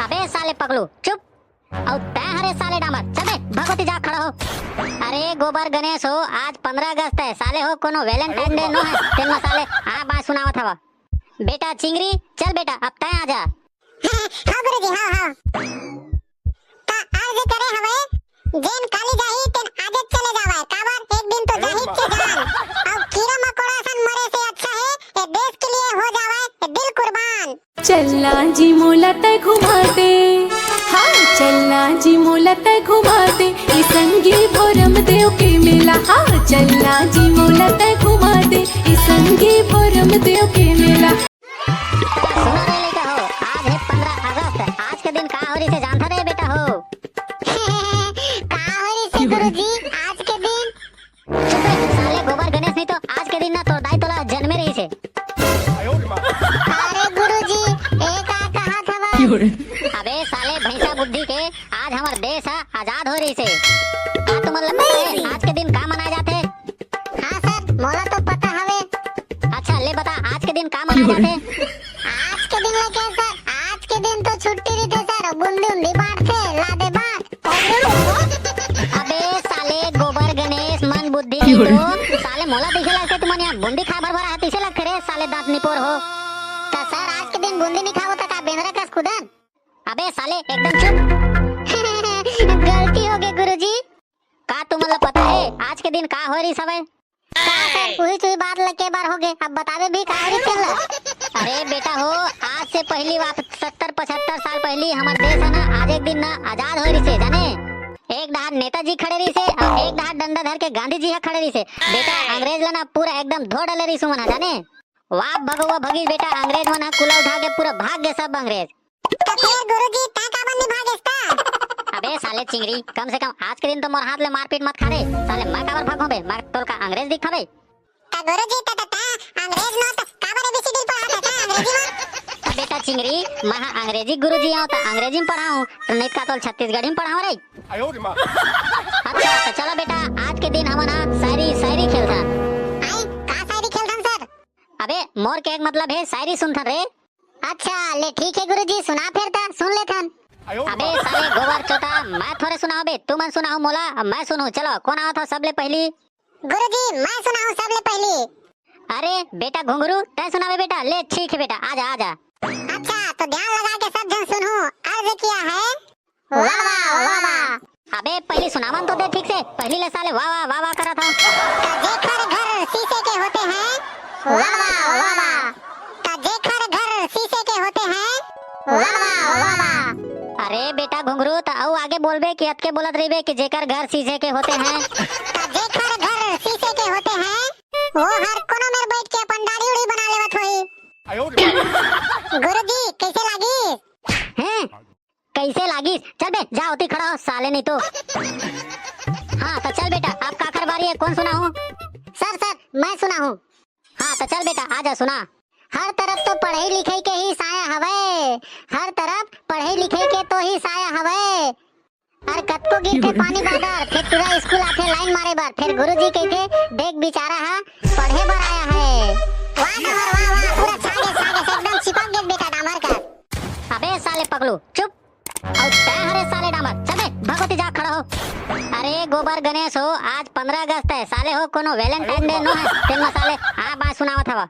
अबे साले पगलू चुप। और तय हरे साले डामर चल बे भगवती जा खड़ा हो। अरे गोबर गणेश हो, आज 15 अगस्त है साले हो, कोनो वैलेंटाइन डे नो है तेन में साले आ बात सुनावत हवा। बेटा चिंगरी चल बेटा अब तय आ जा। हाँ गुरुजी हाँ ता आज करे हवे जेन काली जाही तेन आजे चले जावे काबर एक दिन तो जाही के जान अब कीड़ा मकोड़ा सन मरे से अच्छा है ये देश के लिए हो जावे ये दिल कुर्बान। चलना जी मोला तय घुमा दे, हाँ चलना जी मोला तय घुमा दे, ई संगी भोरम देव के मेला। हाँ चलना जी मोला तय घुमा दे, ई संगी भोरम देव के मेला। सुनो रे लइका हो, आज है 15 अगस्त, आज के दिन का होरी से जानता रे बेटा हो। का होरी से गुरुजी आज के दिन चुप रे साले गोबर गणेश, नहीं तो आज के दिन ना तोर दाई तोला जन्मे रही से। अरे गुरुजी एक आ कहा था अबे साले भैंसा बुद्धि के, आज हमार देश है आजाद हो रही से। का तुम मतलब पता है आज के दिन का मनाए जाते? हाँ सर मोला तो पता हवे। अच्छा ले बता आज के दिन का मनाए जाते? आज के दिन लगे सर आज के दिन तो छुट्टी रहते सर बूंदी उंदी बांटते लादे बात। अबे साले गोबर गणेश मन बुद्धि नहीं तो साले मोला दिखे लगते तुम यहाँ बूंदी खा भर भर हाथी से लगते रे साले दांत निपोर हो। तो सर आज के दिन बूंदी नहीं खाओ तो का बेंद्रा का खुदन। अबे साले एकदम चुप। गलती हो गई गुरुजी। का तुम मतलब पता है आज के दिन का हो रही सब है? पूरी चुई बात लगे बार हो गए अब बतावे भी का हो चल। अरे बेटा हो, आज से पहली बात 70-75 साल पहली हमारे देश है ना आज एक दिन ना आजाद हो रही से जाने। एक डाहर नेताजी खड़े रही से और एक डाहर डंडा धर के गांधी जी खड़े रही से। बेटा अंग्रेज ला ना पूरा एकदम धो डाले रही सुमन जाने। वाह भगवा भगी बेटा अंग्रेज मना कुला उठा के पूरा भाग गए सब अंग्रेज। तो फिर गुरुजी ता का बंदी भागेस्ता। अबे साले चिंगरी कम से कम आज के दिन तो मोर हाथ ले मारपीट मत खा रे साले। मैं काबर भागो बे, मैं तोर का अंग्रेज दिखाबे। ता गुरुजी ता अंग्रेज नो तो काबर एबीसीडी पढ़ाता था अंग्रेजी में। बेटा चिंगरी मैं अंग्रेजी गुरुजी हूं तो अंग्रेजी में पढ़ाऊं तो नहीं का तो छत्तीसगढ़ी में पढ़ाऊं रे। अच्छा तो चलो बेटा आज के दिन हम ना शायरी खेलता। आई का शायरी खेलथन सर? अबे मोर के एक मतलब है शायरी सुनथन रे। अच्छा ले ठीक है गुरुजी सुना फिर ता सुन लेथन। अबे साले गोबर चोता मैं थोड़े सुनाओ बे, तू मन सुनाओ मोला अब मैं सुनूं। चलो कौन आओ था सबले पहली? गुरुजी मैं सुनाऊं सबले पहली। अरे बेटा घुंघरू तय सुनावे बेटा। ले ठीक है बेटा आजा आजा। अच्छा तो ध्यान लगा के सब जन सुनो। अर्ज किया है वाह वाह वाह वाह। अबे पहली सुनावन तो दे ठीक से, पहली ले साले वाह वाह वाह वाह करा था। जेखर घर शीशे के होते हैं वाह वाह वाह वाह। जेखर घर शीशे के होते हैं वाह वाह वाह वाह। अरे बेटा घुंघरू तो आओ आगे बोलबे कि अटके बोलत रहिबे कि जेकर घर शीशे के होते हैं। जेखर घर शीशे के होते हैं वो हर कोनों में बैठ के अपन दाढ़ी उड़ी बना लेवत होई। गुरुजी कैसे लागी? हैं कैसे लागी? चल बे जा होती खड़ा हो साले नहीं तो। हाँ तो चल बेटा अब काकर बारी है, कौन सुना हूँ? सर मैं सुना हूँ। हाँ तो चल बेटा आजा सुना। हर तरफ तो पढ़ाई लिखाई के ही साया हवे, हर तरफ पढ़ाई लिखाई के तो ही साया हवे। और कतको गिरते पानी बादर फिर पूरा स्कूल आथे लाइन मारे बार फिर गुरुजी कहते देख बेचारा है पढ़े बर आया है। वाह डामर वाह वाह पूरा छागे से एकदम चिपक गए बेटा डामर का। अबे साले पगलू चुप। और तय हरे साले डामर चल बे भगवती जा खड़ा हो। अरे गोबर गणेश हो, आज 15 अगस्त है साले हो, कोनो वैलेंटाइन डे नो है तेन में साले आ बात सुनावत हवा।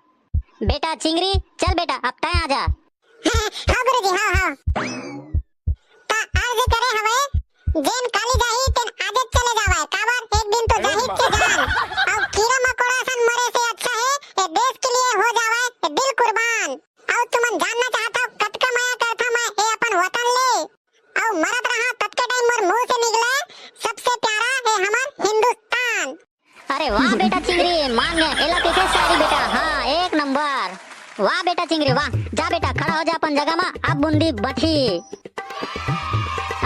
बेटा चिंगरी चल बेटा अब तय आ जा। हाँ गुरुजी हाँ ता आज करे हवे जेन काली जाही तेन आजे चले जावे काबर एक दिन तो जाही के जान अब कीड़ा मकोड़ा सन मरे से अच्छा है ये देश के लिए हो जावे ये दिल कुर्बान। और तुमन जानना चाहता हो कतका माया करथा मैं ए अपन वतन ले और मरत रहा तत्के टाइम मोर मुंह से निकले सबसे प्यारा है हमार हिंदुस्तान। अरे वाह बेटा चिंगरी मान गया एला कैसे शायरी बेटा। हाँ एक नंबर वाह बेटा चिंगरी वाह। जा बेटा खड़ा हो जा अपन जगह में, अब बूंदी बठी।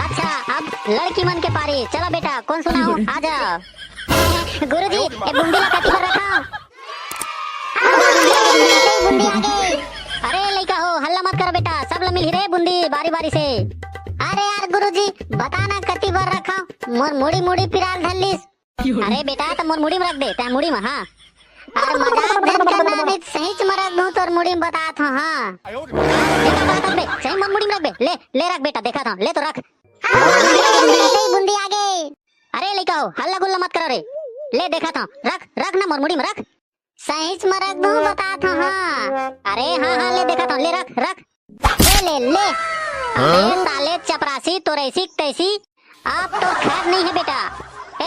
अच्छा अब लड़की मन के पारी, चलो बेटा कौन सुना हूँ आ जाओ। गुरुजी ये बूंदी ला कति पर रखा। बूंदी आ गई। अरे लइका हो हल्ला मत कर बेटा, सब लोग मिल रे बूंदी बारी बारी से। अरे यार गुरुजी बताना कति बार रखा मोर मुड़ी मुड़ी पिराल धल्लीस। अरे बेटा तो मोर मुड़ी में रख दे तै मुड़ी में। हाँ और मजाक धन करना नहीं सही च मरक दूं तोर मुड़ी में बतात हूं हां देखा बात बे सही मन मुड़ी में रख बे ले रख बेटा देखा था ले तो रख बूंदी आ गई अरे लेके आओ हल्ला गुल्ला मत करो रे ले देखा था रख ना मोर मुड़ी में रख सही च मरक दूं बतात हूं हां अरे हां ले देखा था ले रख ले अरे साले चपरासी तोरेसी तैसी आप तो खैर नहीं है बेटा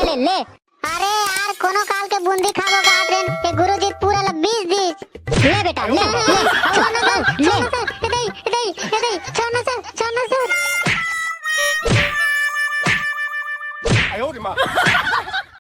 ले अरे यार कोनो काल के बूंदी खाबो का ट्रेन के गुरुजी पूरा ला 20 दी ले बेटा ले छोड़ना सर ले छोड़ना सर 哎呦我的妈！